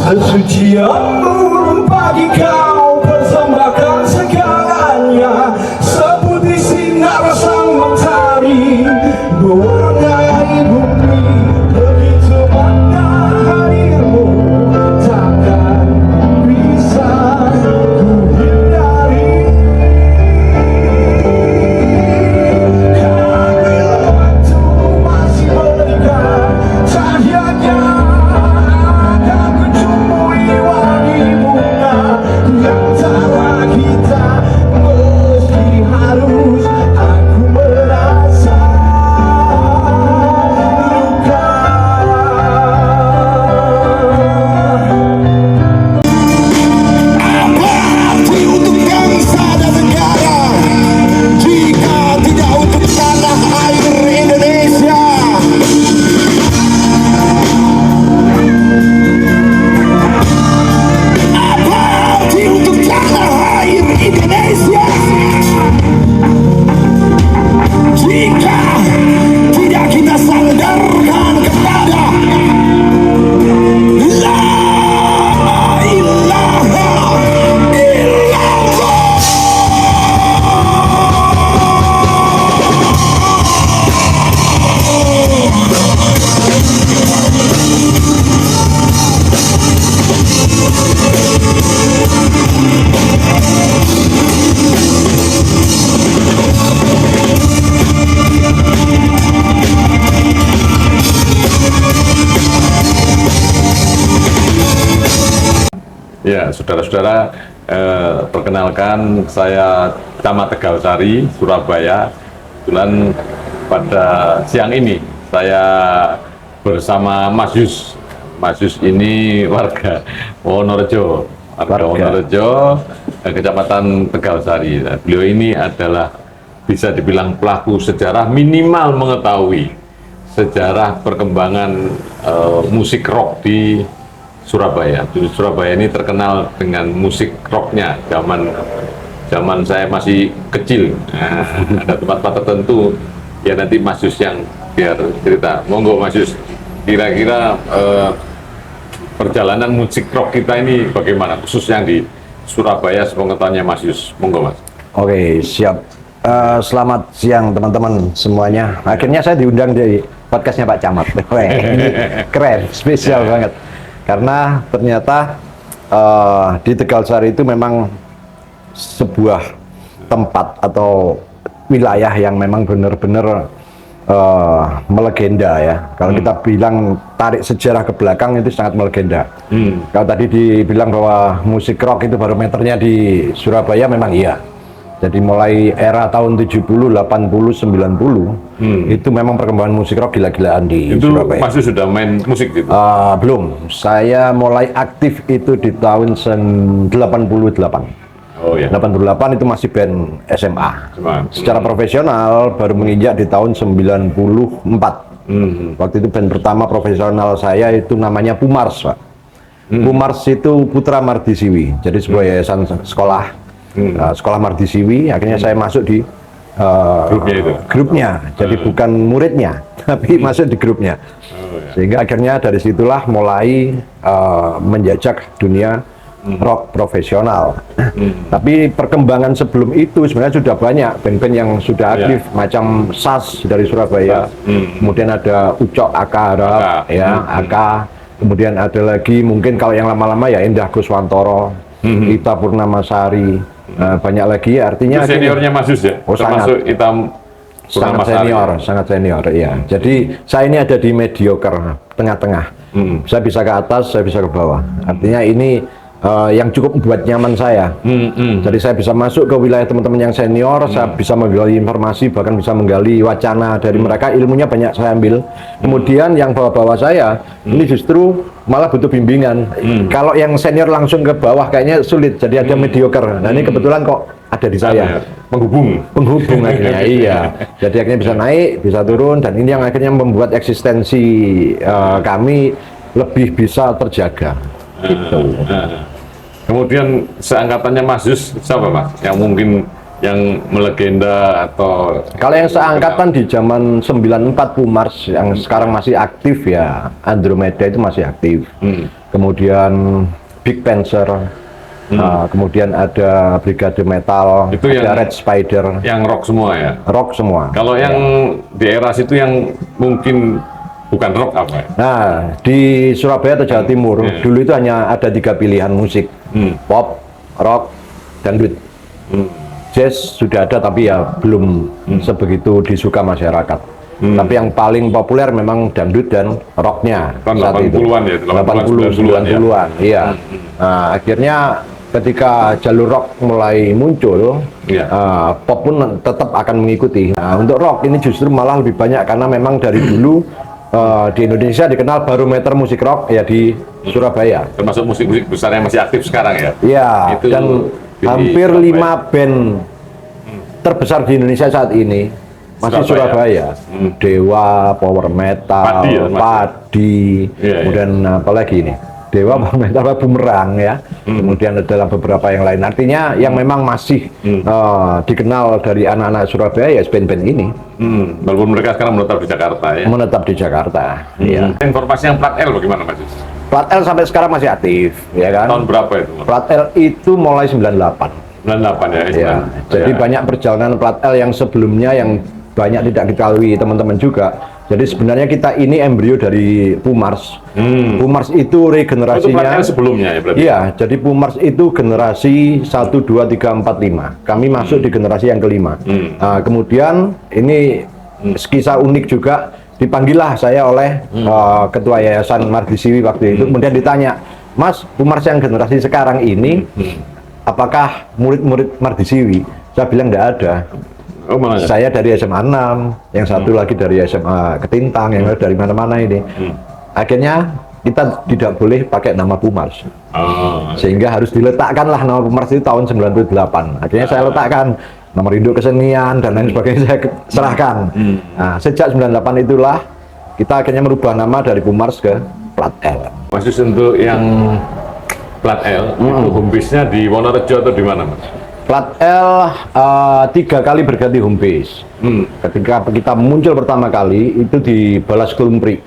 Sesucianmu bagi kau persembahkan segalanya, seperti sinar sang mentari mewarnai bumi. Begitu makna hadirmu takkan bisa ku hindari. Bila waktu masih berikan cahayanya, akan kucumui wangi bunga di antara kita. Meski harus aku merasa luka. Apa arti untuk bangsa dan negara jika tidak untuk tanah air Indonesia? Apa arti untuk tanah air Indonesia jika tidak kita sandarkan kepada La ilaha illallah. Ya, saudara-saudara, perkenalkan saya Camat Tegalsari, Surabaya. Kebetulan pada siang ini saya bersama Mas Yus. Mas Yus ini warga Wonorejo, Kecamatan Tegalsari. Nah, beliau ini adalah bisa dibilang pelaku sejarah, minimal mengetahui sejarah perkembangan musik rock di Surabaya. Surabaya ini terkenal dengan musik rocknya zaman saya masih kecil. Nah, ada tempat-tempat tertentu ya, nanti Mas Yus yang biar cerita. Monggo Mas Yus, kira-kira perjalanan musik rock kita ini bagaimana, khusus yang di Surabaya, sepengetahuannya Mas Yus. Monggo Mas. Oke, siap. Selamat siang teman-teman semuanya. Akhirnya saya diundang di podcastnya Pak Camat. Weh, ini keren, spesial banget. Karena ternyata di Tegalsari itu memang sebuah tempat atau wilayah yang memang benar-benar melegenda ya. Kalau kita bilang tarik sejarah ke belakang itu sangat melegenda. Kalau tadi dibilang bahwa musik rock itu barometernya di Surabaya, memang iya. Jadi mulai era tahun 70, 80, 90 itu memang perkembangan musik rock gila-gilaan di itu Surabaya. Mas Yus sudah main musik gitu? Belum. Saya mulai aktif itu di tahun 88. Oh ya. 88 itu masih band SMA. Secara profesional baru menginjak di tahun 94. Waktu itu band pertama profesional saya itu namanya Pumars, Pak. Pumars itu Putra Mardisiwi. Jadi sebuah yayasan sekolah. Sekolah Mardisiwi, akhirnya saya masuk di grupnya, jadi bukan muridnya, tapi masuk di grupnya. Sehingga akhirnya dari situlah mulai menjajak dunia rock profesional. Tapi perkembangan sebelum itu sebenarnya sudah banyak band-band yang sudah aktif, macam SAS dari Surabaya, kemudian ada Ucok Akara, ya, Aka, kemudian ada lagi mungkin kalau yang lama-lama ya Endah Guswantoro, Ita Purnamasari. Banyak lagi, artinya itu seniornya Mas Yus ya? Oh, termasuk Hitam sangat senior, sangat senior, iya. Jadi saya ini ada di mediocre, tengah-tengah. Saya bisa ke atas, saya bisa ke bawah. Artinya ini yang cukup membuat nyaman saya. Jadi saya bisa masuk ke wilayah teman-teman yang senior, saya bisa menggali informasi, bahkan bisa menggali wacana dari mereka, ilmunya banyak saya ambil. Kemudian yang bawah-bawah saya, ini justru malah butuh bimbingan. Kalau yang senior langsung ke bawah kayaknya sulit, jadi ada mediocre. Nah ini kebetulan kok ada di saya. Penghubung Akhirnya, iya. Jadi akhirnya bisa naik, bisa turun, dan ini yang akhirnya membuat eksistensi kami lebih bisa terjaga. Gitu. Kemudian seangkatannya Mas Yus siapa Mas? Yang mungkin yang melegenda atau Kalau yang seangkatan di zaman 94 Pumars yang sekarang masih aktif ya, Andromeda itu masih aktif. Kemudian Big Panzer, kemudian ada Brigade Metal, Itu ada yang- Red Spider, yang rock semua ya. rock semua. Kalau yang di era situ yang mungkin bukan rock apa ya? Nah, di Surabaya atau Jawa Timur, dulu itu hanya ada 3 pilihan musik, pop, rock, dangdut. Jazz sudah ada tapi ya belum sebegitu disuka masyarakat. Tapi yang paling populer memang dangdut dan rocknya Tahun saat itu. 80-an ya, 80, 90-an, iya. Nah, akhirnya ketika jalur rock mulai muncul, Iya. pop pun tetap akan mengikuti. Nah, untuk rock ini justru malah lebih banyak karena memang dari dulu di Indonesia dikenal barometer musik rock ya di Surabaya. Termasuk musik-musik besar yang masih aktif sekarang ya. Iya, Itu dan di hampir Surabaya. 5 band terbesar di Indonesia saat ini masih Surabaya. Surabaya. Dewa, Power Metal, Padi ya, Mas? Padi, Iya, kemudian apa lagi ini? Dewa, Power Metal, Bumerang ya. Kemudian ada beberapa yang lain. Artinya yang memang masih dikenal dari anak-anak Surabaya ya band-band ini Walaupun mereka sekarang menetap di Jakarta ya. menetap di Jakarta. Iya. Informasi yang plat L bagaimana Mas? Plat L sampai sekarang masih aktif, ya kan? Tahun berapa itu? Mas? Plat L itu mulai 98. 98 ya. Ya, jadi banyak perjalanan plat L yang sebelumnya yang banyak tidak diketahui teman-teman juga. Jadi sebenarnya kita ini embrio dari Pumars. Pumars itu Oh, itu plat regenerasinya. L sebelumnya ya berarti? Iya, jadi Pumars itu generasi 1, 2, 3, 4, 5. Kami masuk di generasi yang kelima. Nah, kemudian ini kisah unik juga, dipanggillah saya oleh Ketua Yayasan Mardisiwi waktu itu. Kemudian ditanya, Mas, Pumars yang generasi sekarang ini, apakah murid-murid Mardisiwi? Saya bilang tidak ada. Oh, malah ya? Saya dari SMA 6, yang satu lagi dari SMA Ketintang, yang lain dari mana-mana ini. Akhirnya kita tidak boleh pakai nama Pumars. Oh, Sehingga harus diletakkanlah nama Pumars itu tahun 98. Akhirnya saya letakkan nomor induk kesenian dan lain sebagainya saya serahkan. Nah, sejak 98 itulah kita akhirnya merubah nama dari Pumars ke plat L. Mas Yus, untuk yang plat L itu home base-nya di Wonorejo atau di mana Mas? Plat L 3 kali berganti home base. Ketika kita muncul pertama kali itu di Balas Klumpri,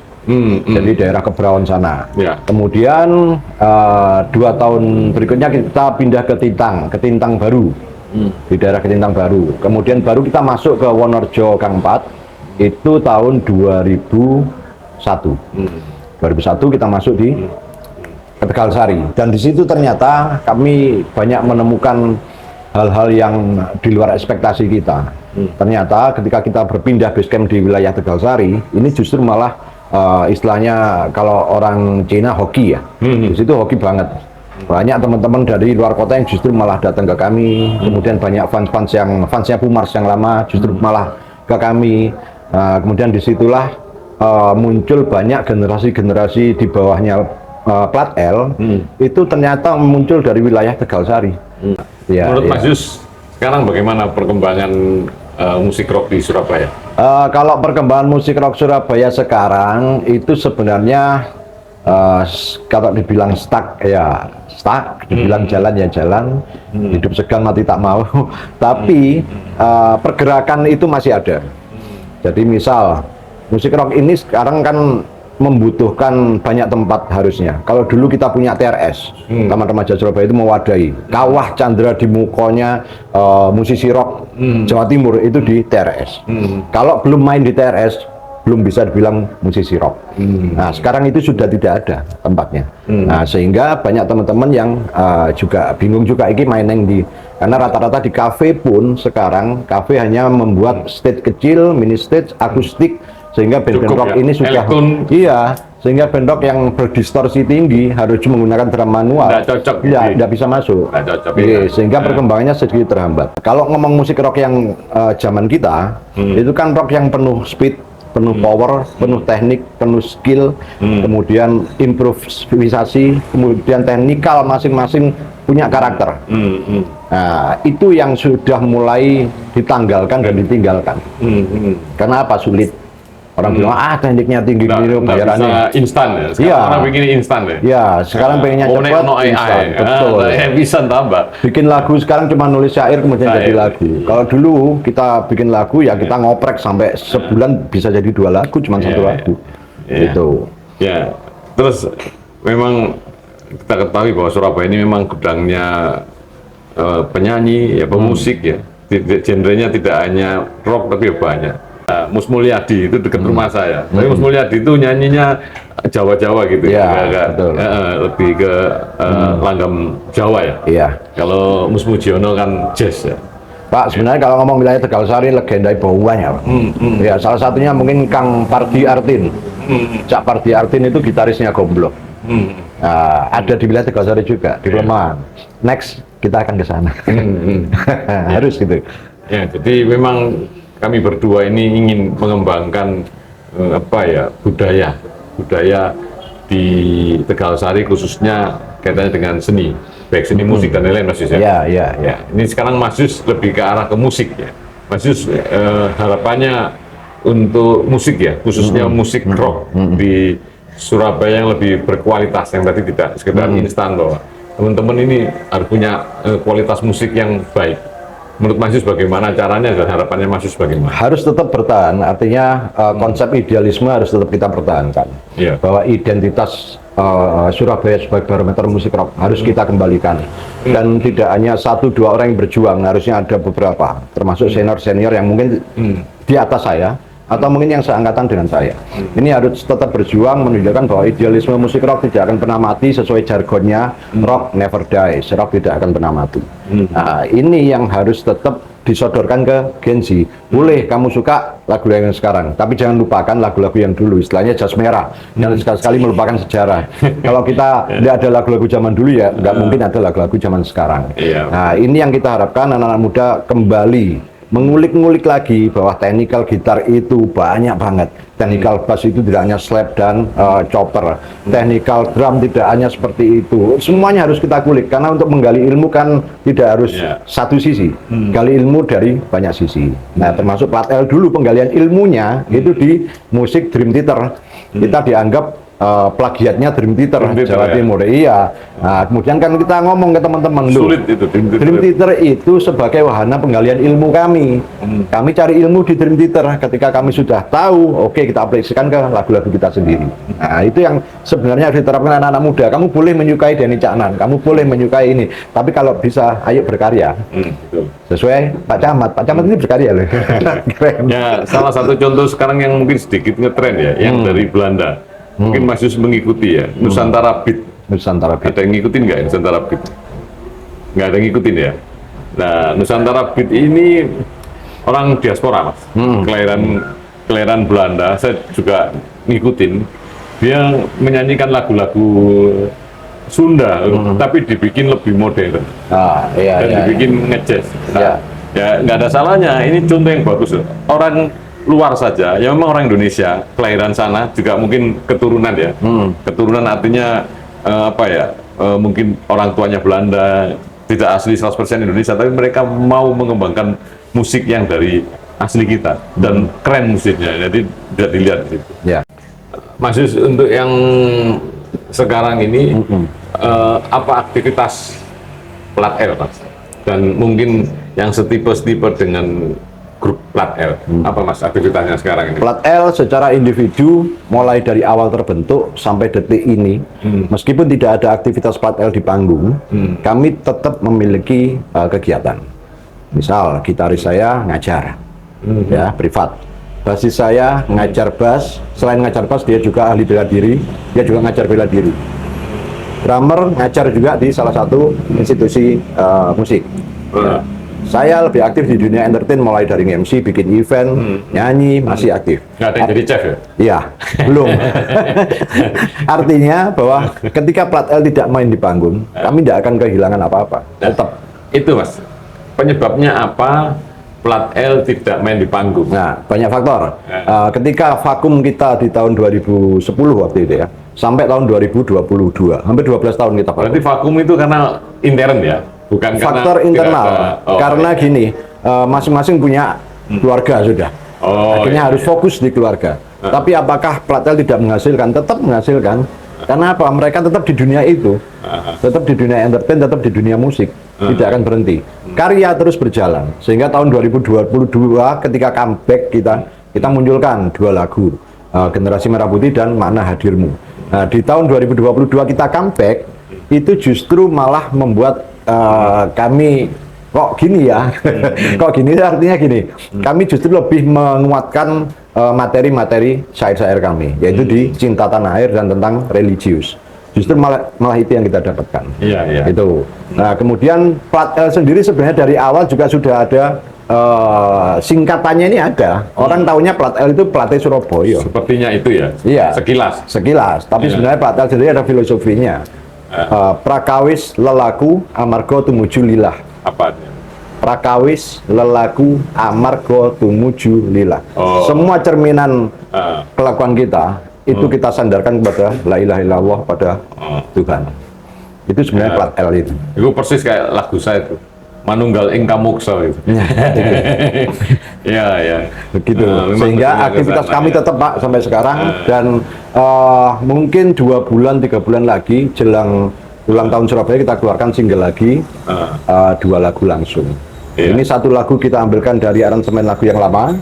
jadi daerah Kebraon sana. Ya. Kemudian 2 tahun berikutnya kita pindah ke Tintang Baru, di daerah Ketintang Baru. Kemudian baru kita masuk ke Wonorejo Gang 4 itu tahun 2001. 2001 kita masuk di Tegalsari, dan di situ ternyata kami banyak menemukan hal-hal yang di luar ekspektasi kita. Ternyata ketika kita berpindah basecamp di wilayah Tegalsari, ini justru malah istilahnya kalau orang Cina hoki ya. Di situ hoki banget. Banyak teman-teman dari luar kota yang justru malah datang ke kami. Kemudian banyak fans-fans yang fansnya Pumars yang lama justru malah ke kami. Kemudian disitulah muncul banyak generasi-generasi di bawahnya plat L itu ternyata muncul dari wilayah Tegalsari. Ya, Menurut ya. Mas Yus, sekarang bagaimana perkembangan musik rock di Surabaya? Kalau perkembangan musik rock Surabaya sekarang itu sebenarnya kalau dibilang stuck ya stuck, dibilang jalan ya jalan, hidup segan mati tak mau. Tapi pergerakan itu masih ada. Jadi misal musik rock ini sekarang kan membutuhkan banyak tempat harusnya. Kalau dulu kita punya TRS, Taman Remaja Surabaya itu mewadahi. Kawah Chandra di Mukonya musisi rock Jawa Timur itu di TRS. Kalau belum main di TRS, belum bisa dibilang musisi rock. Nah, sekarang itu sudah tidak ada tempatnya. Nah, sehingga banyak teman-teman yang juga bingung juga ini main yang di, karena rata-rata di kafe pun sekarang kafe hanya membuat stage kecil, mini stage, akustik, sehingga band-band Cukup rock ya? ini sudah iya, sehingga band rock yang berdistorsi tinggi harus menggunakan drum manual. Nggak cocok, Tidak bisa masuk. Nggak cocok, Iya, ya. sehingga perkembangannya sedikit terhambat. Kalau ngomong musik rock yang zaman kita, itu kan rock yang penuh speed, penuh power, penuh teknik, penuh skill, kemudian improvisasi, kemudian teknikal masing-masing punya karakter. Nah, itu yang sudah mulai ditanggalkan dan ditinggalkan. Karena apa? Sulit. Orang bilang tekniknya tinggi Nggak gini, bisa bayarannya. instan ya. Sekarang Iya. orang bikin instan ya. Ya, sekarang pengennya Oh, cepat, ono AI. instan. Betul. Bisa tambah. Bikin lagu sekarang cuma nulis syair kemudian Syair. jadi lagu. Kalau dulu kita bikin lagu ya kita ngoprek sampai sebulan bisa jadi 2 lagu cuma 1 lagu. Iya. Gitu. Ya, terus memang kita ketahui bahwa Surabaya ini memang gudangnya penyanyi, ya pemusik ya. Genrenya tidak hanya rock tapi banyak. Mus Mulyadi itu dekat rumah saya. Tapi Mus Mulyadi itu nyanyinya Jawa-Jawa gitu, Iya, agak betul. lebih ke langgam Jawa ya. Iya. Kalau Mus Mujiono kan jazz ya. Pak, sebenarnya kalau ngomong wilayah Tegalsari legenda banyak, Pak. Ya, salah satunya mungkin Kang Pardi Artin. Cak Pardi Artin itu gitarisnya Gomblok. Nah, ada di wilayah Tegalsari juga, di Sleman. Next, kita akan ke sana. Harus gitu. Ya, jadi memang kami berdua ini ingin mengembangkan budaya di Tegalsari, khususnya kaitannya dengan seni, baik seni musik dan lain-lain, Mas Yus ya. Ya. Ini sekarang Mas Yus lebih ke arah ke musik ya. Mas Yus harapannya untuk musik ya, khususnya musik rock di Surabaya yang lebih berkualitas, yang tadi tidak sekedar instan, bahwa teman-teman ini harus punya kualitas musik yang baik. Menurut Mas Yus bagaimana caranya dan harapannya Mas Yus bagaimana? Harus tetap bertahan, artinya konsep idealisme harus tetap kita pertahankan. Iya. Bahwa identitas Surabaya sebagai barometer musik rock harus kita kembalikan. Dan tidak hanya 1-2 orang yang berjuang, harusnya ada beberapa, termasuk senior-senior yang mungkin di atas saya, atau mungkin yang seangkatan dengan saya. Ini harus tetap berjuang menunjukkan bahwa idealisme musik rock tidak akan pernah mati, sesuai jargonnya rock never dies, rock tidak akan pernah mati. Nah, ini yang harus tetap disodorkan ke Gen Z. Boleh kamu suka lagu yang sekarang, tapi jangan lupakan lagu-lagu yang dulu, istilahnya jas merah, yang sekali-sekali melupakan sejarah. Kalau kita tidak ada lagu-lagu zaman dulu ya, nggak mungkin ada lagu-lagu zaman sekarang. Iya. Nah, ini yang kita harapkan anak-anak muda kembali mengulik-ngulik lagi bahwa technical gitar itu banyak banget. Technical bass itu tidak hanya slap dan chopper. Technical drum tidak hanya seperti itu. Semuanya harus kita kulik karena untuk menggali ilmu kan tidak harus satu sisi. Gali ilmu dari banyak sisi. Nah, termasuk Plat L dulu penggalian ilmunya itu di musik Dream Theater. Kita dianggap plagiatnya Dream Theater Jawa Timur. Iya. Nah, kemudian kan kita ngomong ke teman-teman, Sulit itu Dream Theater itu sebagai wahana penggalian ilmu kami. Kami cari ilmu di Dream Theater. Ketika kami sudah tahu, oke, kita aplikasikan ke lagu-lagu kita sendiri. Nah, itu yang sebenarnya harus diterapkan anak-anak muda. Kamu boleh menyukai Denny Caknan, kamu boleh menyukai ini, tapi kalau bisa, ayo berkarya. Sesuai Pak Camat. Pak Camat ini berkarya loh. Keren. Ya, salah satu contoh sekarang yang mungkin sedikit ngetren ya, yang dari Belanda. Mungkin Mas Yus mengikuti ya, Nusantara Beat. Nusantara Beat. Ada yang ngikutin nggak Nusantara Beat? Nggak ada yang ngikutin ya? Nah, Nusantara Beat ini orang diaspora, Mas. Kelahiran Belanda, saya juga ngikutin. Dia menyanyikan lagu-lagu Sunda, tapi dibikin lebih modern. Iya, Dan dibikin ngejazz. Iya. Ya, nggak ada salahnya. Ini contoh yang bagus. Orang luar saja, ya memang orang Indonesia, kelahiran sana juga mungkin keturunan ya. Keturunan artinya mungkin orang tuanya Belanda, tidak asli 100% Indonesia, tapi mereka mau mengembangkan musik yang dari asli kita dan keren musiknya. Jadi tidak dilihat di situ. Ya. Mas Yus, untuk yang sekarang ini apa aktivitas Plat L, Mas? Dan mungkin yang setipe-setipe dengan grup Plat L, apa Mas aktivitasnya sekarang ini? Plat L secara individu mulai dari awal terbentuk sampai detik ini, meskipun tidak ada aktivitas Plat L di panggung, kami tetap memiliki kegiatan. Misal gitaris saya ngajar, ya privat. Basis saya ngajar bass, selain ngajar bass dia juga ahli bela diri, dia juga ngajar bela diri. Drummer ngajar juga di salah satu institusi musik. Ya. Saya lebih aktif di dunia entertain mulai dari MC, bikin event, nyanyi, masih aktif. Nggak ada yang jadi chef ya? Iya, belum. Artinya bahwa ketika Plat L tidak main di panggung, kami tidak akan kehilangan apa-apa. Tetap. Itu Mas, penyebabnya apa Plat L tidak main di panggung? Nah, banyak faktor. Ketika vakum kita di tahun 2010 waktu itu ya, sampai tahun 2022, hampir 12 tahun kita vakum. Berarti vakum itu karena intern ya? Bukan Faktor karena internal. Karena gini, masing-masing punya keluarga sudah. Oh, akhirnya harus fokus di keluarga. Tapi apakah Platel tidak menghasilkan? Tetap menghasilkan. Karena apa? Mereka tetap di dunia itu, tetap di dunia entertain, tetap di dunia musik, tidak akan berhenti. Karya terus berjalan. Sehingga tahun 2022 ketika comeback kita munculkan 2 lagu, Generasi Merah Putih dan Makna Hadirmu. Nah, di tahun 2022 kita comeback, itu justru malah membuat kami kok gini ya, kok gini artinya gini, kami justru lebih menguatkan materi-materi syair-syair kami, yaitu di Cinta Tanah Air dan tentang religius. Justru malah itu yang kita dapatkan. Iya. Itu. Nah, kemudian Platel sendiri sebenarnya dari awal juga sudah ada singkatannya ini ada. Orang taunya Platel itu Plate Surabaya. Sepertinya itu ya. Iya. Sekilas. Tapi sebenarnya Platel sendiri ada filosofinya. Prakawis lelaku amarga tumuju lillah. Apa? Prakawis lelaku amarga tumuju lillah. Semua cerminan kelakuan kita itu kita sandarkan kepada la ilaha illallah, pada Tuhan. Itu sebenarnya Platel itu. Itu persis kayak lagu saya itu. Manunggal ing kamuksa itu. Iya. Begitu. Memang Sehingga betul aktivitas kesana, kami ya. tetap Pak sampai sekarang, dan mungkin 2 bulan 3 bulan lagi jelang ulang tahun Surabaya kita keluarkan single lagi, 2 lagu langsung. Iya. Ini 1 lagu kita ambilkan dari aransemen lagu yang lama,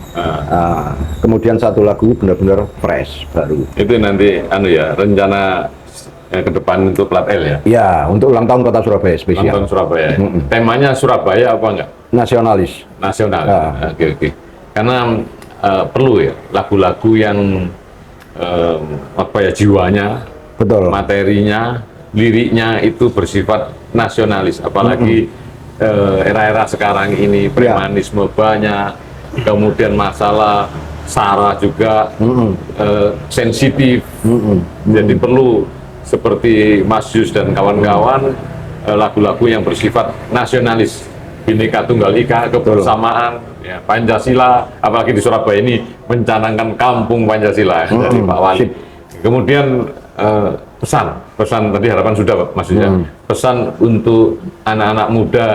kemudian 1 lagu benar-benar fresh baru. Itu nanti rencana ke depan untuk Platel ya. Ya, untuk ulang tahun Kota Surabaya spesial. Nonton Surabaya. Temanya Surabaya apa enggak? Nasionalis. Nasional. Oke. Karena perlu ya lagu-lagu yang jiwanya, Betul. materinya, liriknya itu bersifat nasionalis. Apalagi era-era sekarang ini premanisme banyak, kemudian masalah SARA juga sensitif. Jadi perlu seperti Mas Yus dan kawan-kawan lagu-lagu yang bersifat nasionalis, Bhinneka Tunggal Ika, kebersamaan, ya, Pancasila, apalagi di Surabaya ini mencanangkan kampung Pancasila dari Pak Wali. Kemudian pesan tadi harapan sudah Mas Yus, pesan untuk anak-anak muda,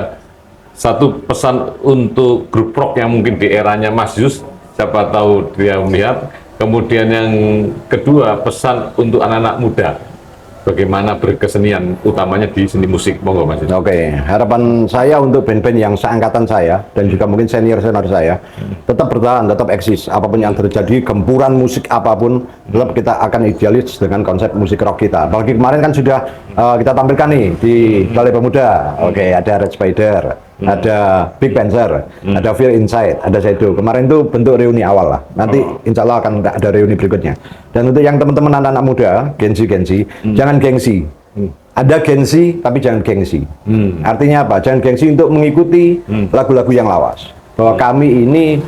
satu pesan untuk grup rock yang mungkin di eranya Mas Yus, siapa tahu dia melihat. Kemudian yang kedua, pesan untuk anak-anak muda, bagaimana berkesenian, utamanya di seni musik. Monggo Mas. Oke, harapan saya untuk band-band yang seangkatan saya dan juga mungkin senior-senior saya tetap bertahan, tetap eksis. Apapun yang terjadi, gempuran musik apapun, tetap kita akan idealis dengan konsep musik rock kita. Apalagi kemarin kan sudah kita tampilkan nih di Balai Pemuda. Oke, ada Red Spider, ada Big Panther, ada Feel Inside, ada Shadow. Kemarin itu bentuk reuni awal lah. Nanti insya Allah akan ada reuni berikutnya. Dan untuk yang teman-teman anak-anak muda, gengsi, jangan gengsi. Ada gengsi, tapi jangan gengsi. Artinya apa? Jangan gengsi untuk mengikuti lagu-lagu yang lawas. Bahwa kami ini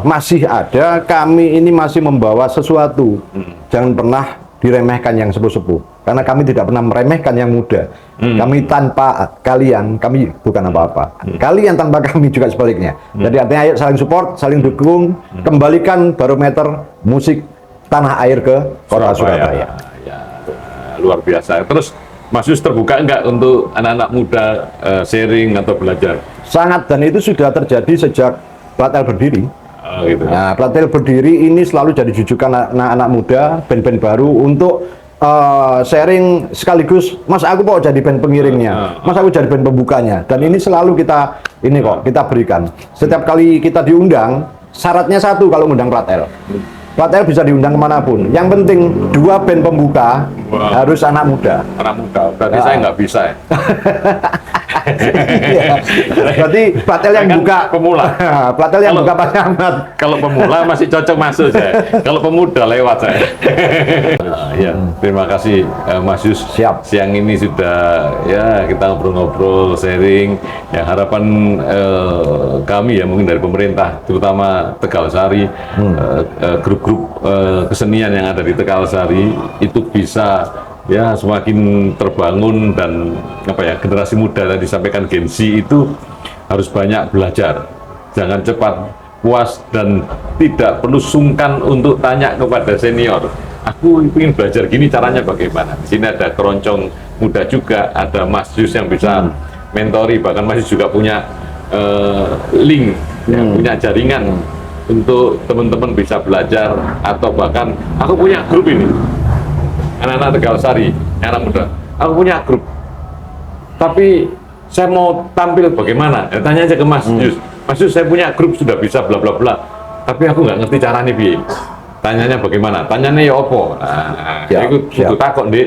masih ada, kami ini masih membawa sesuatu. Jangan pernah diremehkan yang sepuh-sepuh. Karena kami tidak pernah meremehkan yang muda. Kami tanpa kalian, kami bukan apa-apa. Kalian tanpa kami juga sebaliknya. Jadi artinya ayo saling support, saling dukung, kembalikan barometer musik tanah air ke Kota Surabaya. Ya, luar biasa. Terus Mas Yus terbuka enggak untuk anak-anak muda sharing atau belajar? Sangat, dan itu sudah terjadi sejak Platel berdiri. Gitu. Nah, Platel berdiri ini selalu jadi jujukan anak-anak muda, band-band baru untuk sharing sekaligus, Mas aku mau jadi band pengiringnya, Mas aku jadi band pembukanya, dan ini selalu kita berikan. Setiap kali kita diundang, syaratnya satu kalau ngundang Platel. Platel bisa diundang kemanapun. Yang penting 2 band pembuka harus anak muda. Anak muda, berarti saya nggak bisa ya. Iya. Berarti Platel yang Kan buka pemula. Platel yang buka Pak Ahmad. Kalau pemula masih cocok masuk saya. Kalau pemuda lewat saya. Ya, terima kasih Mas Yus. Siap. Siang ini sudah ya kita ngobrol-ngobrol, sharing. Ya harapan kami ya mungkin dari pemerintah, terutama Tegalsari, grup-grup kesenian yang ada di Tegalsari itu bisa ya semakin terbangun, dan generasi muda tadi disampaikan Gen Z itu harus banyak belajar, jangan cepat puas dan tidak perlu sungkan untuk tanya kepada senior, aku ingin belajar gini caranya bagaimana. Di sini ada keroncong muda juga, ada Mas Yus yang bisa mentori, bahkan Mas Yus juga punya link, ya, punya jaringan untuk teman-teman bisa belajar, atau bahkan aku punya grup ini, anak-anak Tegal Sari, anak muda, aku punya grup, tapi saya mau tampil bagaimana? Ya, tanya aja ke Mas Yus. Mas Yus, saya punya grup sudah bisa bla bla bla, tapi aku nggak ngerti caranya piye. Tanyanya bagaimana? Tanyanya ya opo. Nah, Siap. itu takut deh,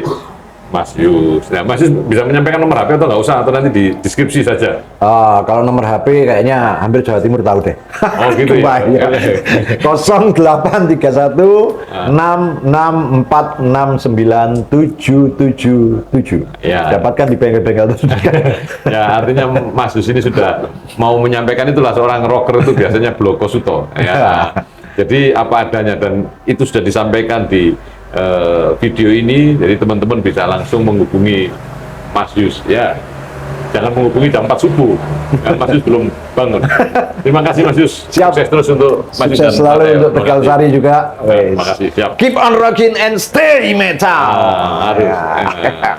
Mas Yus. Nah, Mas Yus bisa menyampaikan nomor HP atau nggak usah, atau nanti di deskripsi saja. Kalau nomor HP kayaknya hampir Jawa Timur tahu deh. Oh gitu ya. Bahaya. 083166469777. Ya. Dapatkan di bengkel-bengkel terdekat. Ya, artinya Mas Yus ini sudah mau menyampaikan, itulah seorang rocker itu biasanya Bloko Suto. Ya. Jadi apa adanya, dan itu sudah disampaikan di video ini, jadi teman-teman bisa langsung menghubungi Mas Yus. Ya, jangan menghubungi jam 4 subuh, kan Mas Yus belum bangun. Terima kasih Mas Yus. Siap. Sukses terus untuk Mas Yus Sukses dan selalu Mateo. untuk Tegal Sari juga. Terima kasih. Siap. Keep on rocking and stay metal. Harus. Ya.